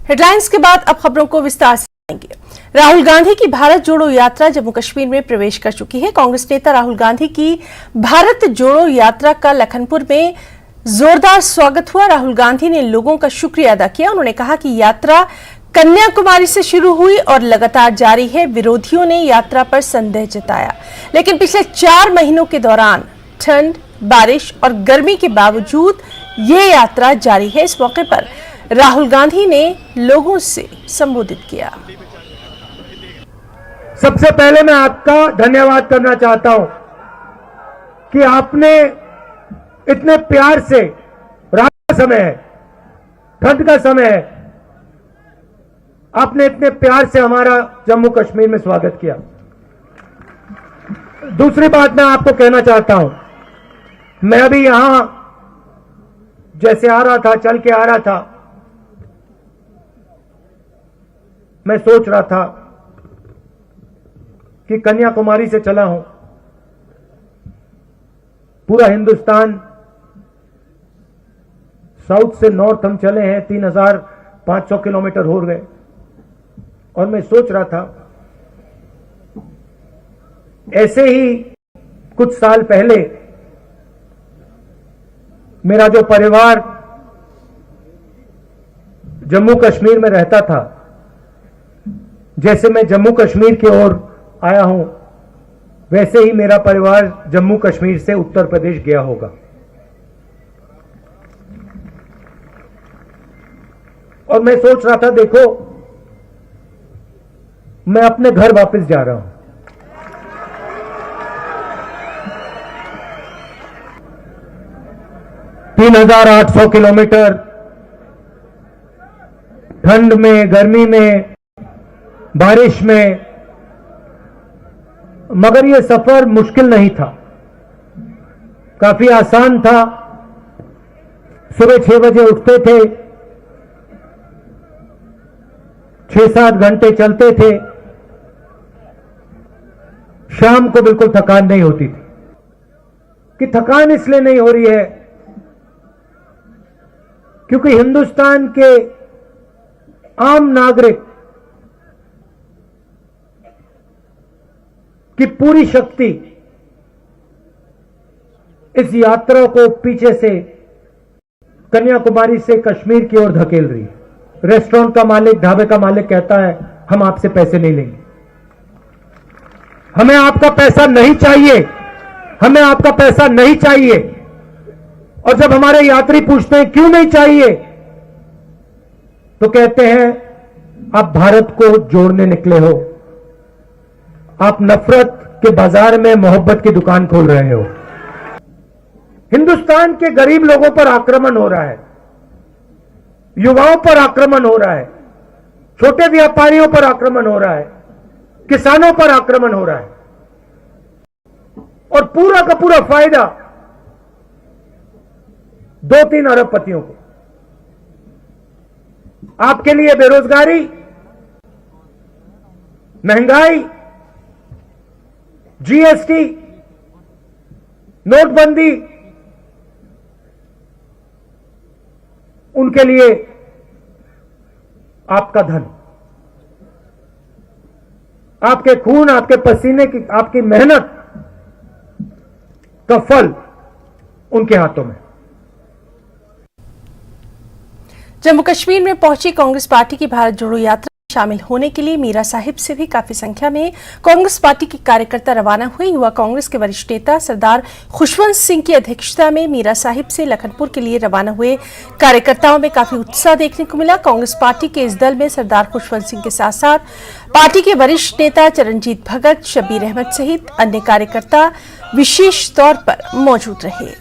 Headlines के बाद अब खबरों को विस्तार से जानेंगे। राहुल गांधी की भारत जोड़ो यात्रा जम्मू कश्मीर में प्रवेश कर चुकी है। कांग्रेस नेता राहुल गांधी की भारत जोड़ो यात्रा का लखनपुर में जोरदार स्वागत हुआ। राहुल गांधी ने लोगों का शुक्रिया अदा किया। उन्होंने कहा कि यात्रा कन्याकुमारी से शुरू हुई और लगातार जारी है। विरोधियों ने यात्रा पर संदेह जताया, लेकिन पिछले 4 महीनों के दौरान ठंड, बारिश और गर्मी के बावजूद ये यात्रा जारी है। इस मौके पर राहुल गांधी ने लोगों से संबोधित किया। सबसे पहले मैं आपका धन्यवाद करना चाहता हूं कि आपने इतने प्यार से, रात का समय है, ठंड का समय है, आपने इतने प्यार से हमारा जम्मू कश्मीर में स्वागत किया। दूसरी बात मैं आपको कहना चाहता हूं, मैं अभी यहां जैसे आ रहा था, चल के आ रहा था, मैं सोच रहा था कि कन्याकुमारी से चला हूं, पूरा हिंदुस्तान साउथ से नॉर्थ हम चले हैं, 3500 किलोमीटर हो गए। और मैं सोच रहा था ऐसे ही कुछ साल पहले मेरा जो परिवार जम्मू कश्मीर में रहता था, जैसे मैं जम्मू कश्मीर की ओर आया हूं, वैसे ही मेरा परिवार जम्मू कश्मीर से उत्तर प्रदेश गया होगा। और मैं सोच रहा था, देखो मैं अपने घर वापस जा रहा हूं। तीन 3,800 किलोमीटर ठंड में, गर्मी में, बारिश में, मगर यह सफर मुश्किल नहीं था, काफी आसान था। सुबह 6 बजे उठते थे, 6-7 घंटे चलते थे, शाम को बिल्कुल थकान नहीं होती थी। कि थकान इसलिए नहीं हो रही है क्योंकि हिंदुस्तान के आम नागरिक की पूरी शक्ति इस यात्रा को पीछे से कन्याकुमारी से कश्मीर की ओर धकेल रही है। रेस्टोरेंट का मालिक, ढाबे का मालिक कहता है, हम आपसे पैसे नहीं लेंगे, हमें आपका पैसा नहीं चाहिए, हमें आपका पैसा नहीं चाहिए। और जब हमारे यात्री पूछते हैं क्यों नहीं चाहिए, तो कहते हैं आप भारत को जोड़ने निकले हो, आप नफरत के बाजार में मोहब्बत की दुकान खोल रहे हो। हिंदुस्तान के गरीब लोगों पर आक्रमण हो रहा है, युवाओं पर आक्रमण हो रहा है, छोटे व्यापारियों पर आक्रमण हो रहा है, किसानों पर आक्रमण हो रहा है, और पूरा का पूरा फायदा 2-3 अरबपतियों को। आपके लिए बेरोजगारी, महंगाई, जीएसटी, नोटबंदी, उनके लिए आपका धन, आपके खून, आपके पसीने की, आपकी मेहनत का फल उनके हाथों में। जम्मू कश्मीर में पहुंची कांग्रेस पार्टी की भारत जोड़ो यात्रा में शामिल होने के लिए मीरा साहिब से भी काफी संख्या में कांग्रेस पार्टी के कार्यकर्ता रवाना हुए। युवा कांग्रेस के वरिष्ठ नेता सरदार खुशवंत सिंह की अध्यक्षता में मीरा साहिब से लखनपुर के लिए रवाना हुए कार्यकर्ताओं में काफी उत्साह देखने को मिला। कांग्रेस पार्टी के इस दल में सरदार खुशवंत सिंह के साथ साथ पार्टी के वरिष्ठ नेता चरणजीत भगत, शब्बीर अहमद सहित अन्य कार्यकर्ता विशेष तौर पर मौजूद रहे।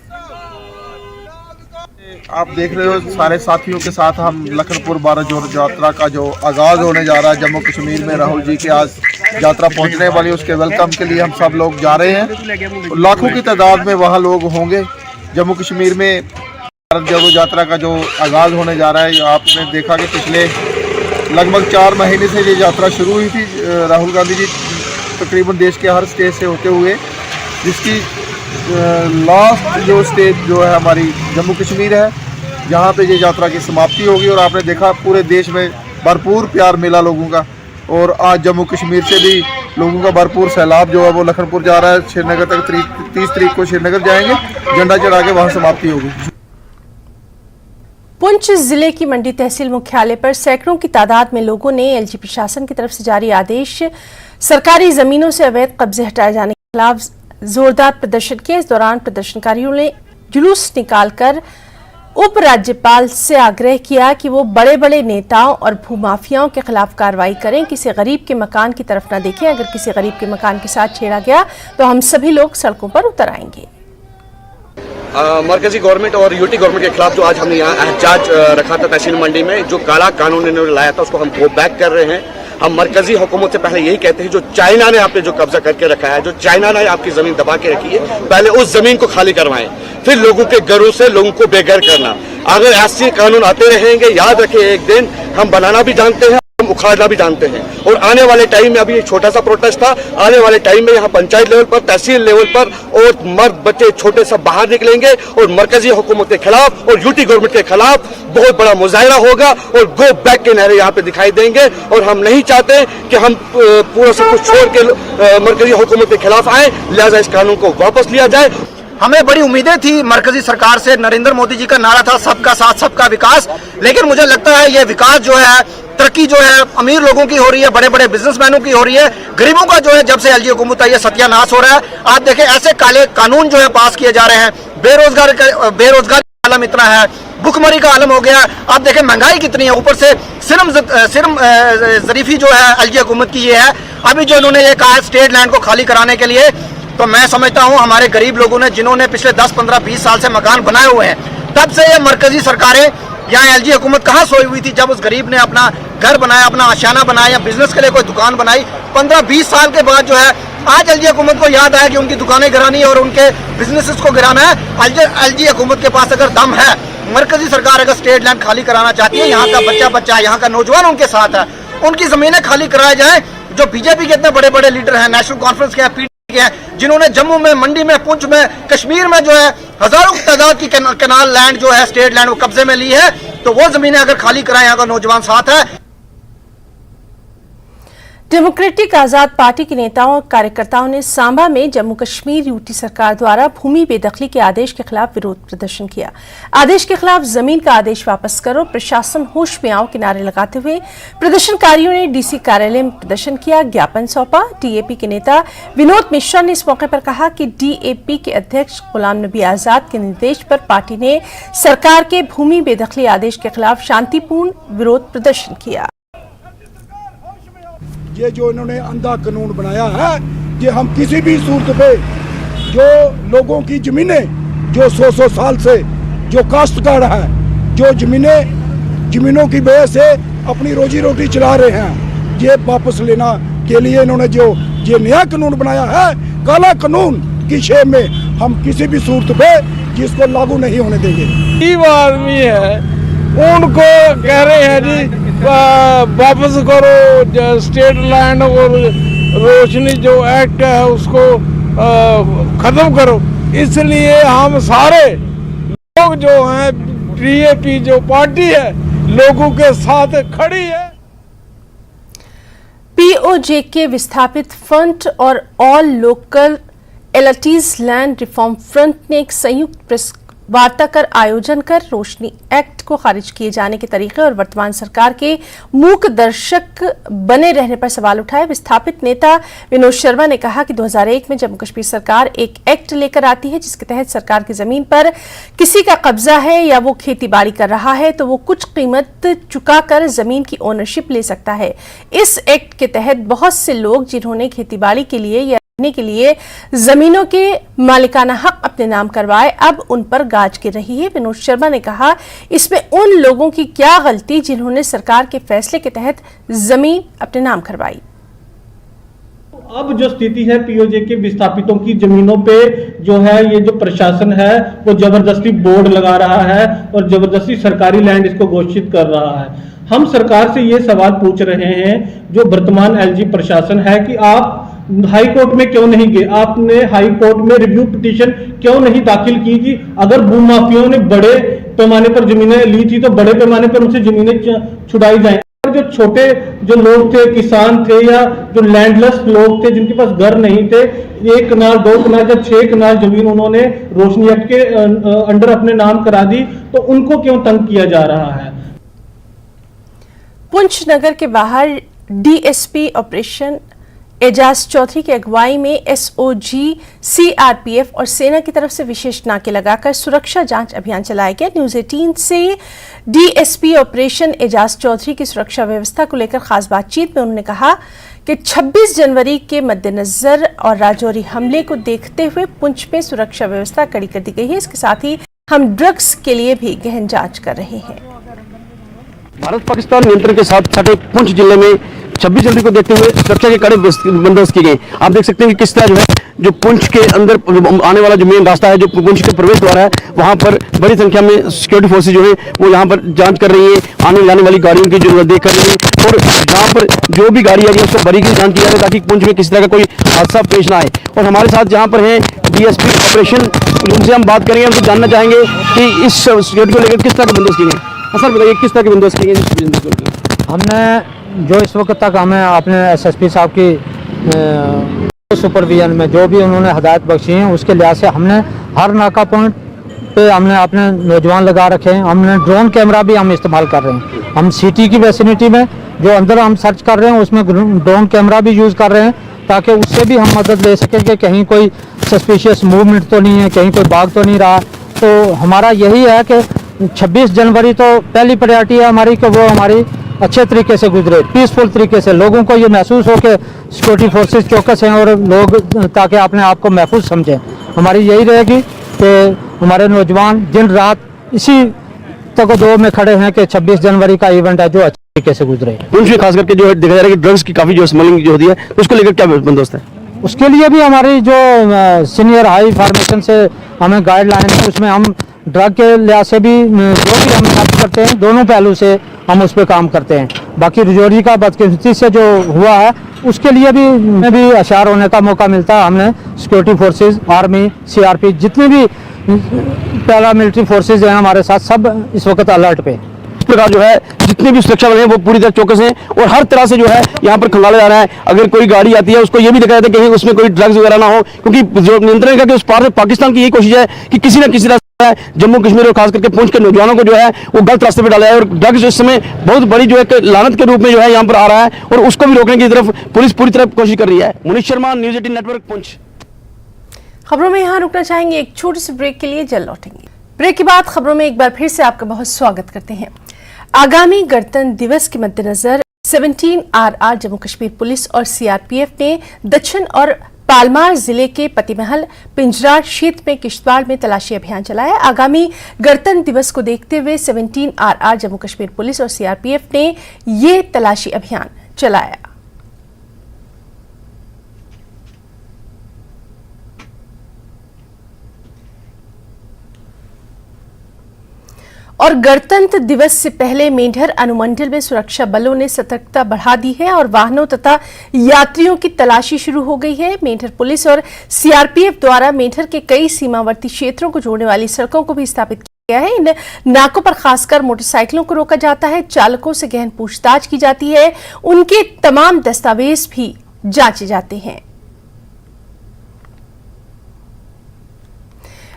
आप देख रहे हो, सारे साथियों के साथ हम लखनपुर भारत जोड़ो यात्रा का जो आगाज़ होने जा रहा है जम्मू कश्मीर में, राहुल जी की आज यात्रा पहुंचने वाली, उसके वेलकम के लिए हम सब लोग जा रहे हैं। लाखों की तादाद में वहां लोग होंगे। जम्मू कश्मीर में भारत जोड़ो यात्रा का जो आगाज़ होने जा रहा है, आपने देखा कि पिछले लगभग 4 महीने से ये यात्रा शुरू हुई थी। राहुल गांधी जी तकरीबन देश के हर स्टेट से होते हुए, जिसकी लास्ट जो स्टेट जो है हमारी जम्मू कश्मीर है, जहाँ पे ये यात्रा की समाप्ति होगी। और आपने देखा पूरे देश में भरपूर प्यार मिला लोगों का। और आज जम्मू कश्मीर से भी लोगों का भरपूर सैलाब जो है वो लखनपुर जा रहा है। श्रीनगर तक 30 तारीख को श्रीनगर जाएंगे, झंडा चढ़ा के वहाँ समाप्ति होगी। पुंछ जिले की मंडी तहसील मुख्यालय पर सैकड़ों की तादाद में लोगों ने एलजी प्रशासन की तरफ से जारी आदेश सरकारी जमीनों से अवैध कब्जे हटाए जाने के खिलाफ जोरदार प्रदर्शन किया। इस दौरान प्रदर्शनकारियों ने जुलूस निकालकर उप राज्यपाल से आग्रह किया कि वो बड़े बड़े नेताओं और भूमाफियाओं के खिलाफ कार्रवाई करें, किसी गरीब के मकान की तरफ न देखें। अगर किसी गरीब के मकान के साथ छेड़ा गया तो हम सभी लोग सड़कों पर उतर आएंगे। मरकजी गवर्नमेंट और यूटी गवर्नमेंट के खिलाफ जो आज हमने यहाँ एहतजाज रखा था तहसील मंडी में, जो काला कानून इन्होंने लाया था उसको हम गो बैक कर रहे हैं। हम मरकजी हुकूमत से पहले यही कहते हैं, जो चाइना ने आपने जो कब्जा करके रखा है, जो चाइना ने आपकी जमीन दबा के रखी है, पहले उस जमीन को खाली करवाएं, फिर लोगों के घरों से लोगों को बेघर करना। अगर ऐसे कानून आते रहेंगे, याद रखें एक दिन हम बनाना भी जानते हैं, हम उखाड़ना भी जानते हैं। और आने वाले टाइम में, अभी एक छोटा सा प्रोटेस्ट था, आने वाले टाइम में यहाँ पंचायत लेवल पर, तहसील लेवल पर और मर्द बच्चे छोटे सब बाहर निकलेंगे और मरकजी हुकूमत के खिलाफ और यूटी गवर्नमेंट के खिलाफ बहुत बड़ा मुजाहरा होगा और गो बैक के नारे यहाँ पे दिखाई देंगे। और हम नहीं चाहते कि हम पूरा सब कुछ छोड़ के मरकजी हुकूमत के खिलाफ आए, लिहाजा इस कानून को वापस लिया जाए। हमें बड़ी उम्मीदें थी मरकजी सरकार से। नरेंद्र मोदी जी का नारा था सबका साथ सबका विकास, लेकिन मुझे लगता है ये विकास जो है, तरक्की जो है अमीर लोगों की हो रही है, बड़े बड़े बिजनेसमैनों की हो रही है। गरीबों का जो है जब से एलजी हुकूमत आई है सत्यानाश हो रहा है। आप देखें ऐसे काले कानून जो है पास किए जा रहे हैं, बेरोजगार आलम इतना है, भुखमरी का आलम हो गया। आप देखें महंगाई कितनी है, ऊपर से सिर्फ जरीफी जो है एलजी हुकूमत की ये है। अभी जो इन्होंने ये कहा है स्टेट लैंड को खाली कराने के लिए, तो मैं समझता हूं हमारे गरीब लोगों ने, जिन्होंने पिछले 10, 15, 20 साल से मकान बनाए हुए हैं, तब से ये मरकजी सरकारें यहाँ एलजी हुकूमत कहाँ सोई हुई थी जब उस गरीब ने अपना घर बनाया, अपना आशियाना बनाया या बिजनेस के लिए कोई दुकान बनाई। 15-20 साल के बाद जो है आज एलजी हुकूमत को याद आया कि उनकी दुकानें गिरानी है और उनके बिजनेसेस को गिराना है। एलजी हुकूमत के पास अगर दम है, मरकजी सरकार अगर स्टेट लैंड खाली कराना चाहती है, यहाँ का बच्चा यहाँ का नौजवान उनके साथ है, उनकी जमीनें खाली कराई जाए। जो बीजेपी के इतने बड़े बड़े लीडर हैं, नेशनल कॉन्फ्रेंस के हैं, जिन्होंने जम्मू में, मंडी में, पुंछ में, कश्मीर में जो है हजारों की तादाद की कैनाल लैंड जो है स्टेट लैंड वो कब्जे में ली है, तो वो जमीनें अगर खाली कराएं, यहाँ का नौजवान साथ है। डेमोक्रेटिक आजाद पार्टी के नेताओं और कार्यकर्ताओं ने सांबा में जम्मू कश्मीर यूटी सरकार द्वारा भूमि बेदखली के आदेश के खिलाफ विरोध प्रदर्शन किया। आदेश के खिलाफ जमीन का आदेश वापस करो, प्रशासन होश में आओ के नारे लगाते हुए प्रदर्शनकारियों ने डीसी कार्यालय में प्रदर्शन किया, ज्ञापन सौंपा। डीएपी के नेता विनोद मिश्रा ने इस मौके पर कहा कि डीएपी के अध्यक्ष गुलाम नबी आजाद के निर्देश पर पार्टी ने सरकार के भूमि बेदखली आदेश के खिलाफ शांतिपूर्ण विरोध प्रदर्शन किया। ये जो इन्होंने अंधा कानून बनाया है, ये हम किसी भी सूरत पे जो लोगों की जमीनें जो 100 साल से जो काश्तकार है, जो जमीनों की वजह से अपनी रोजी रोटी चला रहे हैं, ये वापस लेना के लिए इन्होंने जो ये नया कानून बनाया है, काला कानून की शेप में हम किसी भी सूरत पे जिसको लागू नहीं होने देंगे। गरीब आदमी है, उनको कह रहे हैं जी वापस करो स्टेट लैंड और रोशनी जो एक्ट है उसको खत्म करो। इसलिए हम सारे लोग जो हैं, डीएपी जो पार्टी है, लोगों के साथ खड़ी है। पीओजे के विस्थापित फ्रंट और all local elites land reform front ने एक संयुक्त प्रेस वार्ता कर आयोजन कर रोशनी एक्ट को खारिज किए जाने के तरीके और वर्तमान सरकार के मूक दर्शक बने रहने पर सवाल उठाए। विस्थापित नेता विनोद शर्मा ने कहा कि 2001 में जम्मू कश्मीर सरकार एक एक्ट लेकर आती है जिसके तहत सरकार की जमीन पर किसी का कब्जा है या वो खेतीबाड़ी कर रहा है तो वो कुछ कीमत चुकाकर जमीन की ओनरशिप ले सकता है। इस एक्ट के तहत बहुत से लोग जिन्होंने खेतीबाड़ी के लिए या के लिए जमीनों के मालिकाना हक अपने नाम करवाए, अब उन पर गाज गिर रही है। विनोद शर्मा ने कहा, इसमें उन लोगों की क्या गलती जिन्होंने सरकार के फैसले के तहत जमीन अपने नाम करवाई। अब जो स्थिति है पीओजे के विस्थापितों की जमीनों पे जो है, ये जो प्रशासन है वो जबरदस्ती बोर्ड लगा रहा है और जबरदस्ती सरकारी लैंड इसको घोषित कर रहा है। हम सरकार से ये सवाल पूछ रहे हैं, जो वर्तमान एलजी प्रशासन है, कि आप हाई कोर्ट में क्यों नहीं गए? आपने हाई कोर्ट में रिव्यू पिटीशन क्यों नहीं दाखिल की थी? अगर भूमाफियों ने बड़े पैमाने पर जमीनें ली थी तो बड़े पैमाने पर उनसे जमीनें छुड़ाई जाएं। पर जो छोटे जो लोग थे, किसान थे या जो लैंडलेस लोग थे जिनके पास घर नहीं थे, 1 कनाल 2 कनाल या 6 कनाल जमीन उन्होंने रोशनी एक्ट के अंडर अपने नाम करा दी, तो उनको क्यों तंग किया जा रहा है? पुंछ नगर के बाहर डीएसपी ऑपरेशन एजाज चौधरी की अगुवाई में एसओजी, सीआरपीएफ और सेना की तरफ से विशेष नाके लगाकर सुरक्षा जांच अभियान चलाया गया। न्यूज 18 से डीएसपी ऑपरेशन एजाज चौधरी की सुरक्षा व्यवस्था को लेकर खास बातचीत में उन्होंने कहा कि 26 जनवरी के मद्देनजर और राजौरी हमले को देखते हुए पुंछ में सुरक्षा व्यवस्था कड़ी कर दी गई है। इसके साथ ही हम ड्रग्स के लिए भी गहन जांच कर रहे हैं। भारत पाकिस्तान नियंत्रण के साथ सटे पुंछ जिले में 26 जनवरी को देखते हुए सुरक्षा के कड़े बंदोबस्त किए गए। आप देख सकते हैं कि किस तरह जो है जो पुंछ के अंदर आने वाला जो मेन रास्ता है, जो पुंछ के प्रवेश द्वार है, वहां पर बड़ी संख्या में सिक्योरिटी फोर्सेज जो है वो यहाँ पर जांच कर रही है, आने जाने वाली गाड़ियों की जो देख कर रही है और यहाँ पर जो भी गाड़ी आ रही है उसको बारीकी जांच की जा रही है ताकि पुंछ में किसी तरह का कोई हादसा पेश ना आए। और हमारे साथ यहाँ पर है डीएसपी ऑपरेशन, उनसे हम बात करेंगे, हमसे जानना चाहेंगे कि इस सिक्योरिटी को लेकर किस तरह के बंदोस्थ किए गए। सर बताइए किस तरह के बंदोबस्त किए गए? हमने जो इस वक्त तक हमें अपने एसएसपी साहब की सुपरविजन में जो भी उन्होंने हदायत बख्शी हैं उसके लिहाज से हमने हर नाका पॉइंट पे हमने अपने नौजवान लगा रखे हैं। हमने ड्रोन कैमरा भी हम इस्तेमाल कर रहे हैं। हम सिटी की वैसिनिटी में जो अंदर हम सर्च कर रहे हैं उसमें ड्रोन कैमरा भी यूज़ कर रहे हैं ताकि उससे भी हम मदद ले सकें कि कहीं कोई सस्पिशियस मूवमेंट तो नहीं है, कहीं कोई भाग तो नहीं रहा। तो हमारा यही है कि 26 जनवरी तो पहली प्रायोरिटी है हमारी कि वो हमारी अच्छे तरीके से गुजरे, पीसफुल तरीके से, लोगों को ये महसूस हो कि सिक्योरिटी फोर्सेस चौकस हैं और लोग ताकि अपने आप को महफूज समझें। हमारी यही रहेगी कि हमारे नौजवान दिन रात इसी तक दो में खड़े हैं कि 26 जनवरी का इवेंट है जो अच्छे तरीके से गुजरे। पुंछ में खास करके जो है देखा जा रहा है कि ड्रग्स की काफी जो स्मगलिंग जो होती है उसको लेकर क्या बंदोबस्त है? उसके लिए भी हमारी जो सीनियर हाई फॉर्मेशन से हमें गाइडलाइन है उसमें हम ड्रग के लिहाज से भी जो भी हम सर्च करते हैं दोनों पहलू से हम उस पर काम करते हैं। बाकी रजौरी का बदकिस्मती से जो हुआ है उसके लिए भी अशार होने का मौका मिलता है। हमने सिक्योरिटी फोर्सेज, आर्मी, सीआरपी, जितने भी पैरामिलिट्री फोर्सेज हैं हमारे साथ, सब इस वक्त अलर्ट पे। इस प्रकार जो है जितने भी सुरक्षा बल हैं वो पूरी तरह चौकस हैं और हर तरह से जो है यहाँ पर खंगाला जा रहा है। अगर कोई गाड़ी आती है उसको ये भी दिखाया जाता है कि कहीं उसमें कोई ड्रग्स वगैरह ना हो, क्योंकि जो नियंत्रण का कि उस पार से पाकिस्तान की यही कोशिश है कि किसी न किसी तरह जम्मू कश्मीर और खास करके पुंछ के नौजवानों को जो है वो गलत रास्ते पे डाला है और ड्रग्स इस समय बहुत बड़ी जो है लानत के रूप में जो है यहाँ पर आ रहा है और उसको भी रोकने की तरफ पुलिस पूरी तरह कोशिश कर रही है। Munish Sharma, news 18 network, Poonch. खबरों में यहाँ रुकना चाहेंगे, एक छोटे से ब्रेक के लिए जल्द लौटेंगे। ब्रेक के बाद खबरों में एक बार फिर से आपका बहुत स्वागत करते हैं। आगामी गणतंत्र दिवस के मद्देनजर 17 RR जम्मू कश्मीर पुलिस और सीआरपीएफ ने दक्षिण और पालमार जिले के पतिमहल, पिंजरार क्षेत्र में किश्तवाड़ में तलाशी अभियान चलाया। आगामी गणतंत्र दिवस को देखते हुए 17 RR जम्मू कश्मीर पुलिस और सीआरपीएफ ने ये तलाशी अभियान चलाया। और गणतंत्र दिवस से पहले मेंढर अनुमंडल में सुरक्षा बलों ने सतर्कता बढ़ा दी है और वाहनों तथा यात्रियों की तलाशी शुरू हो गई है। मेंढर पुलिस और सीआरपीएफ द्वारा मेंढर के कई सीमावर्ती क्षेत्रों को जोड़ने वाली सड़कों को भी स्थापित किया गया है। इन नाकों पर खासकर मोटरसाइकिलों को रोका जाता है, चालकों से गहन पूछताछ की जाती है, उनके तमाम दस्तावेज भी जांचे जाते हैं।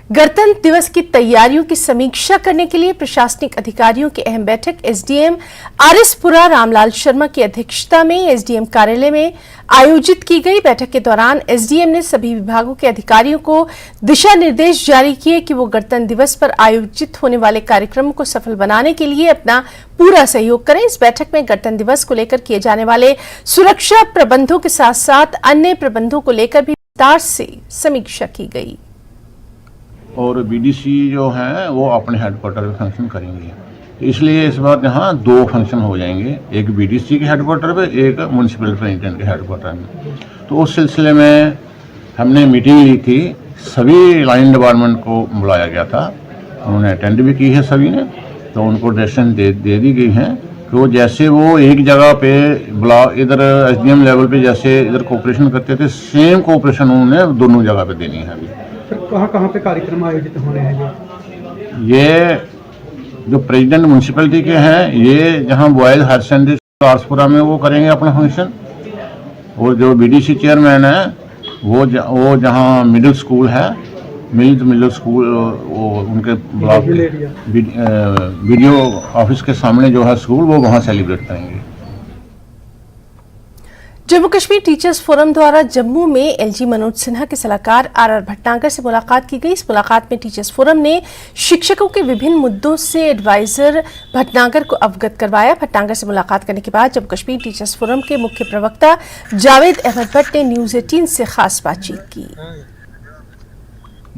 गणतंत्र दिवस की तैयारियों की समीक्षा करने के लिए प्रशासनिक अधिकारियों की अहम बैठक एसडीएम आरएसपुरा रामलाल शर्मा की अध्यक्षता में एसडीएम कार्यालय में आयोजित की गई। बैठक के दौरान एसडीएम ने सभी विभागों के अधिकारियों को दिशा निर्देश जारी किए कि वो गणतंत्र दिवस पर आयोजित होने वाले कार्यक्रमों को सफल बनाने के लिए अपना पूरा सहयोग करें। इस बैठक में गणतंत्र दिवस को लेकर किए जाने वाले सुरक्षा प्रबंधों के साथ साथ अन्य प्रबंधों को लेकर भी विस्तार से समीक्षा की गई। और बीडीसी जो हैं वो अपने हेडक्वार्टर पे फंक्शन करेंगे, तो इसलिए इस बार यहाँ 2 फंक्शन हो जाएंगे, एक बीडीसी के हेडक्वार्टर पे, एक म्यूनसिपल प्रेसिडेंट के हेडक्वार्टर में। तो उस सिलसिले में हमने मीटिंग ली थी, सभी लाइन डिपार्टमेंट को बुलाया गया था, उन्होंने अटेंड भी की है सभी ने। तो उनको डायरेक्शन दे दी गई हैं कि वो जैसे वो एक जगह पे इधर एसडीएम लेवल पे जैसे इधर कोऑपरेशन करते थे, सेम कोऑपरेशन उन्होंने दोनों जगह पे देनी है। अभी कहाँ पे कार्यक्रम आयोजित होने हैं? ये जो प्रेसिडेंट म्यूनसिपैलिटी के हैं, ये जहाँ बॉयज हायर सेकेंडरी तारसपुरा में वो करेंगे अपना फंक्शन। और जो बीडीसी चेयरमैन है वो जहाँ मिडिल स्कूल है, मिडिल स्कूल वो उनके ब्लॉक वीडियो ऑफिस के सामने जो है स्कूल, वो वहाँ सेलिब्रेट करेंगे। जम्मू कश्मीर टीचर्स फोरम द्वारा जम्मू में एलजी मनोज सिन्हा के सलाहकार आरआर भटनागर से मुलाकात की गई। इस मुलाकात में टीचर्स फोरम ने शिक्षकों के विभिन्न मुद्दों से एडवाइजर भटनागर को अवगत करवाया। भटनागर से मुलाकात करने के बाद जम्मू कश्मीर टीचर्स फोरम के मुख्य प्रवक्ता जावेद अहमद भट्ट ने न्यूज 18 से खास बातचीत की।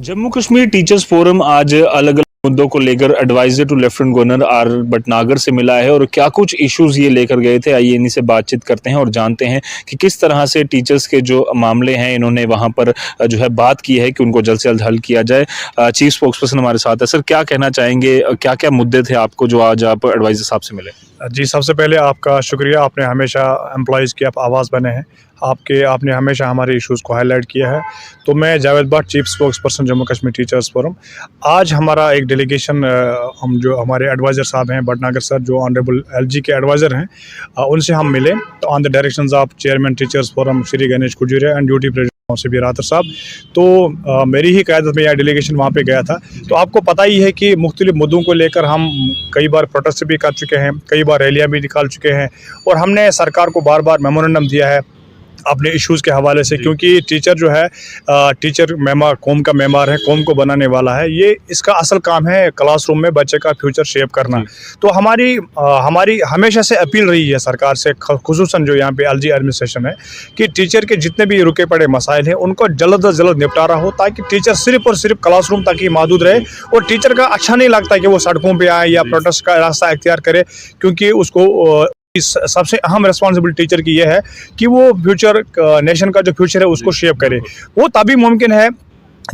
जम्मू कश्मीर टीचर्स फोरम आज अलग अलग मुद्दों को लेकर advisor to lieutenant governor R Bhatnagar से मिला है और क्या कुछ इश्यूज ये लेकर गए थे, आइए इन्हीं से बातचीत करते हैं और जानते हैं कि किस तरह से टीचर्स के जो मामले हैं इन्होंने वहां पर जो है बात की है कि उनको जल्द से जल्द हल किया जाए। चीफ स्पोक्सपर्सन हमारे साथ है। सर, क्या कहना चाहेंगे, क्या क्या मुद्दे थे आपको जो आज आप एडवाइजर साहब से मिले? जी, सबसे पहले आपका शुक्रिया, आपने हमेशा एम्प्लॉयज़ की आप आवाज़ बने हैं, आपने हमेशा हमारे इश्यूज़ को हाईलाइट किया है। तो मैं Javed Bhatt, chief spokes person Jammu Kashmir teachers forum. आज हमारा एक डेलीगेशन, हम जो हमारे एडवाइज़र साहब हैं भटनागर सर, जो ऑनरेबल एलजी के एडवाइज़र हैं, उनसे हम मिले तो on the directions of chairman teachers forum Shri Ganesh Kujuria and ड्यूटी प्रेसिडेंट सिबी रातर साहब। तो मेरी ही क़यादत में यह डेलीगेशन वहाँ पे गया था। तो आपको पता ही है कि मुख्तलिफ मुद्दों को लेकर हम कई बार प्रोटेस्ट भी कर चुके हैं, कई बार रैलियाँ भी निकाल चुके हैं और हमने सरकार को बार बार मेमोरेंडम दिया है अपने इश्यूज़ के हवाले से, क्योंकि टीचर जो है टीचर मेमार, कौम का मेमार है, कौम को बनाने वाला है। ये इसका असल काम है क्लासरूम में बच्चे का फ्यूचर शेप करना। तो हमारी हमेशा से अपील रही है सरकार से, खुसूसन जो यहाँ पे एलजी एडमिनिस्ट्रेशन है, कि टीचर के जितने भी रुके पड़े मसाइल हैं उनको जल्द से जल्द निपटारा हो, ताकि टीचर सिर्फ और सिर्फ क्लासरूम तक ही महदूद रहे। और टीचर का अच्छा नहीं लगता कि वो सड़कों पर आए या प्रोटेस्ट का रास्ता इख्तियार करे, क्योंकि उसको सबसे अहम रिस्पॉन्सिबिलिटी टीचर की यह है कि वो फ्यूचर नेशन का जो फ्यूचर है उसको शेप करे। वो तभी मुमकिन है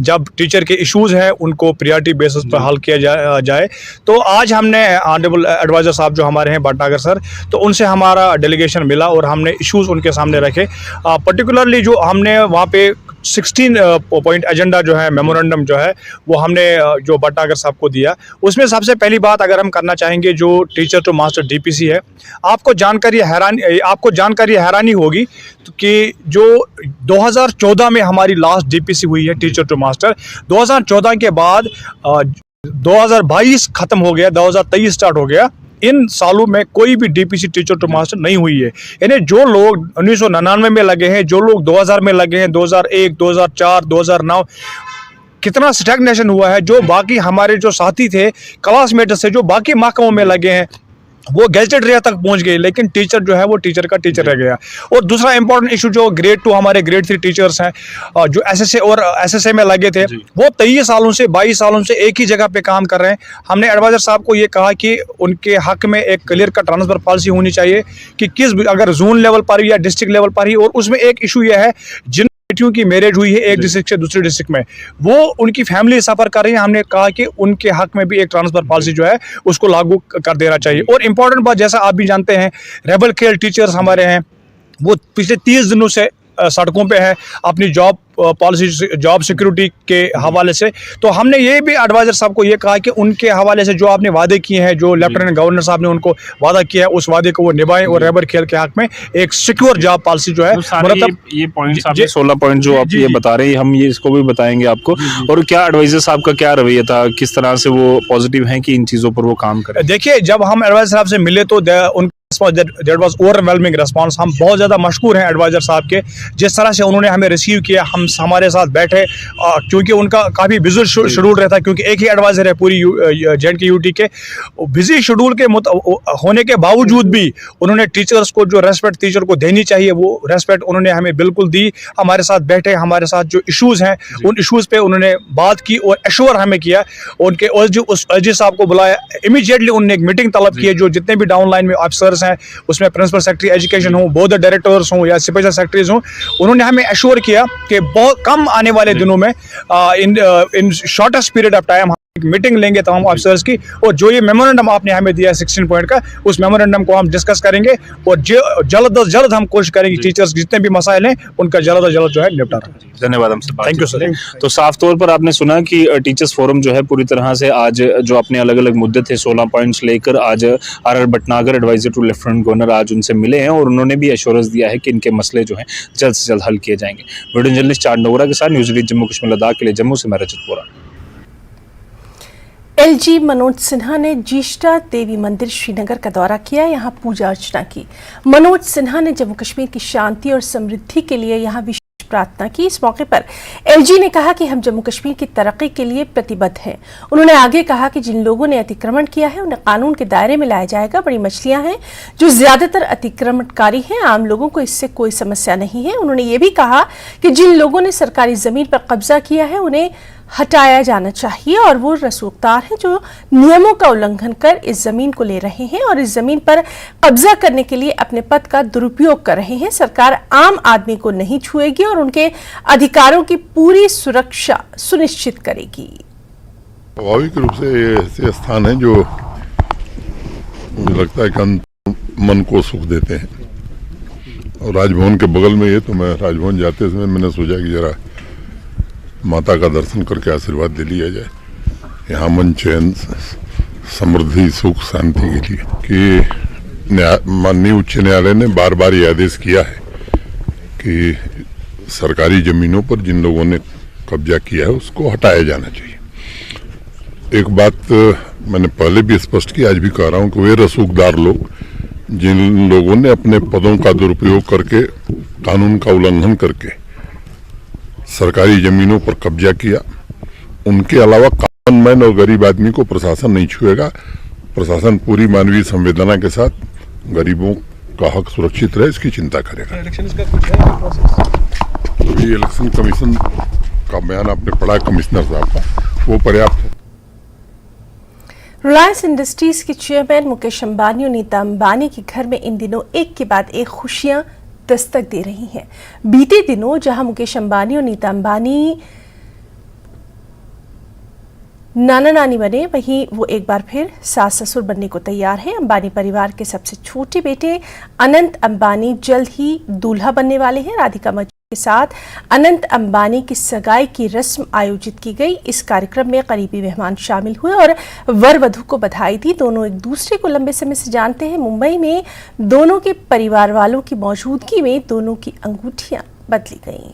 जब टीचर के इश्यूज़ हैं उनको प्रायोरिटी बेसिस पर हल किया जाए। तो आज हमने ऑनरेबल एडवाइज़र साहब जो हमारे हैं भटनागर सर, तो उनसे हमारा डेलीगेशन मिला और हमने इश्यूज़ उनके सामने रखे। पर्टिकुलरली जो हमने वहाँ पे 16 पॉइंट एजेंडा जो है, मेमोरेंडम जो है, वो हमने जो भटनागर साहब को दिया। उसमें सबसे पहली बात अगर हम करना चाहेंगे, जो टीचर टू मास्टर डीपीसी है, आपको जानकारी हैरानी होगी कि जो 2014 में हमारी लास्ट डीपीसी हुई है टीचर टू मास्टर, 2014 के बाद 2022 ख़त्म हो गया, 2023 स्टार्ट हो गया। इन सालों में कोई भी डीपीसी टीचर टू मास्टर नहीं हुई है। यानी जो लोग 1999 में लगे हैं, जो लोग 2000 में लगे हैं, 2001, 2004, 2009, कितना स्टैग्नेशन हुआ है। जो बाकी हमारे जो साथी थे क्लासमेट से, जो बाकी महकमों में लगे हैं, वो गैजेटेड एरिया तक पहुंच गए, लेकिन टीचर जो है वो टीचर का टीचर रह गया। और दूसरा इंपॉर्टेंट इशू, जो ग्रेड 2 हमारे ग्रेड 3 टीचर्स हैं जो एसएसए और एसएसए में लगे थे, वो 23 सालों से 22 सालों से एक ही जगह पे काम कर रहे हैं। हमने एडवाइजर साहब को ये कहा कि उनके हक में एक क्लियर का ट्रांसफर पॉलिसी होनी चाहिए कि अगर जोन लेवल पर या डिस्ट्रिक्ट लेवल पर ही। और उसमें एक इशू यह है, जिन बेटियों की मैरिज हुई है एक डिस्ट्रिक्ट से दूसरे डिस्ट्रिक्ट में, वो उनकी फैमिली सफ़र कर रही है, हमने कहा कि उनके हक में भी एक ट्रांसफर पॉलिसी जो है उसको लागू कर देना चाहिए। और इम्पॉर्टेंट बात, जैसा आप भी जानते हैं, रेबल खेल टीचर्स हमारे हैं, वो पिछले 30 दिनों से सड़कों पे है अपनी जॉब पॉलिसी, जॉब सिक्योरिटी के हवाले से। तो हमने ये भी एडवाइजर साहब को ये कहा कि उनके हवाले से जो आपने वादे किए हैं, जो लेफ्टिनेंट गवर्नर साहब ने उनको वादा किया है, उस वादे को वो निभाएं और रेबर खेल के हक में एक सिक्योर जॉब पॉलिसी जो है। मतलब ये पॉइंट्स आपने 16 पॉइंट जो आप ये बता रहे हैं, हम ये इसको भी बताएंगे आपको। और क्या एडवाइजर साहब का क्या रवैया था, किस तरह से वो पॉजिटिव हैं कि इन चीज़ों पर वो काम करें? देखिए, जब हम एडवाइजर साहब से मिले तो दैट वाज ओवरवेलमिंग रिस्पांस। हम बहुत ज़्यादा मशकूर हैं एडवाइजर साहब के, जिस तरह से उन्होंने हमें रिसीव किया, हम हमारे साथ बैठे, क्योंकि उनका काफ़ी बिजी शेड्यूल रहता है, क्योंकि एक ही एडवाइज़र है पूरी जेएंडके यूटी के। बिजी शेड्यूल के होने के बावजूद भी उन्होंने टीचर्स को जो रेस्पेक्ट टीचर को देनी चाहिए, वो रेस्पेक्ट उन्होंने हमें बिल्कुल दी। हमारे साथ बैठे, हमारे साथ जो इशूज़ हैं उन इशूज़ पे उन्होंने बात की और एश्योर हमें किया। उनके उस एलजी साहब को बुलाया, इमीडिएटली उन्होंने एक मीटिंग तलब की है, जो जितने भी डाउन लाइन में ऑफिसर्स हैं, उसमें प्रिंसिपल सेक्रेटरी एजुकेशन हो, बोर्ड डायरेक्टर्स हों या स्पेशल सेक्रेटरीज हों, उन्होंने हमें एश्योर किया कि बहुत कम आने वाले दिनों में इन शॉर्टेस्ट पीरियड ऑफ टाइम एक मीटिंग लेंगे तमाम ऑफिसर्स की, और जो ये मेमोरेंडम आपने हमें दिया है 16 पॉइंट का, उस मेमोरेंडम को हम डिस्कस करेंगे और जल्द अज जल्द हम कोशिश करेंगे टीचर्स जितने भी मसाइल हैं उनका जल्द अज जल्द जो है निपटारा। धन्यवाद हमसे बात थैंक यू करने के सर। लिए। तो साफ तौर पर आपने सुना कि टीचर्स फोरम जो है पूरी तरह से आज जो अपने अलग अलग मुद्दे थे 16 पॉइंट्स लेकर आज R Bhatnagar advisor to lieutenant governor आज उनसे मिले हैं और उन्होंने भी एश्योरेंस दिया है कि इनके मसले जो हैं जल्द से जल्द हल किए जाएंगे। वीडियो जर्नलिस्ट चार नोरा के साथ न्यूज़ 18 जम्मू कश्मीर लद्दाख के लिए जम्मू से मैं रजत बोरा। एलजी मनोज सिन्हा ने जीष्टा देवी मंदिर श्रीनगर का दौरा किया, यहां पूजा अर्चना की। मनोज सिन्हा ने जम्मू कश्मीर की शांति और समृद्धि के लिए यहां विशेष प्रार्थना की। इस मौके पर एलजी ने कहा कि हम जम्मू कश्मीर की तरक्की के लिए प्रतिबद्ध हैं। उन्होंने आगे कहा कि जिन लोगों ने अतिक्रमण किया है उन्हें कानून के दायरे में लाया जाएगा। बड़ी मछलियां हैं जो ज्यादातर अतिक्रमणकारी हैं, आम लोगों को इससे कोई समस्या नहीं है। उन्होंने ये भी कहा कि जिन लोगों ने सरकारी जमीन पर कब्जा किया है उन्हें हटाया जाना चाहिए और वो रसूखदार हैं जो नियमों का उल्लंघन कर इस जमीन को ले रहे हैं और इस जमीन पर कब्जा करने के लिए अपने पद का दुरुपयोग कर रहे हैं। सरकार आम आदमी को नहीं छुएगी और उनके अधिकारों की पूरी सुरक्षा सुनिश्चित करेगी। स्वाभाविक रूप से ये ऐसे स्थान है जो मुझे लगता है कि मन को सुख देते हैं, और राजभवन के बगल में ये, तो मैं राजभवन जाते समय मैंने सोचा कि जरा माता का दर्शन करके आशीर्वाद दे लिया जाए। यहाँ मन चैन समृद्धि सुख शांति के लिए कि माननीय उच्च न्यायालय ने बार बार ये आदेश किया है कि सरकारी जमीनों पर जिन लोगों ने कब्जा किया है उसको हटाया जाना चाहिए। एक बात मैंने पहले भी स्पष्ट की, आज भी कह रहा हूँ कि वे रसूखदार लोग जिन लोगों ने अपने पदों का दुरुपयोग करके कानून का उल्लंघन करके सरकारी जमीनों पर कब्जा किया, उनके अलावा कॉमन मैन और गरीब आदमी को प्रशासन नहीं छुएगा। प्रशासन पूरी मानवीय संवेदना के साथ गरीबों का हक सुरक्षित रहे इसकी चिंता करेगा। अभी इलेक्शन कमीशन का बयान आपने पढ़ा कमिश्नर साहब का, वो पर्याप्त है। रिलायंस इंडस्ट्रीज के चेयरमैन मुकेश अंबानी और नीता अंबानी के घर में इन दिनों एक के बाद एक खुशियां दस्तक दे रही हैं। बीते दिनों जहां मुकेश अंबानी और नीता अंबानी नाना नानी बने, वहीं वो एक बार फिर सास ससुर बनने को तैयार हैं। अंबानी परिवार के सबसे छोटे बेटे अनंत अंबानी जल्द ही दूल्हा बनने वाले हैं। राधिका मज्जू के साथ अनंत अंबानी की सगाई की रस्म आयोजित की गई। इस कार्यक्रम में करीबी मेहमान शामिल हुए और वर वधू को बधाई दी। दोनों एक दूसरे को लंबे समय से जानते हैं। मुंबई में दोनों के परिवार वालों की मौजूदगी में दोनों की अंगूठियां बदली गईं।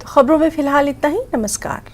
खबरों में फिलहाल इतना ही। नमस्कार।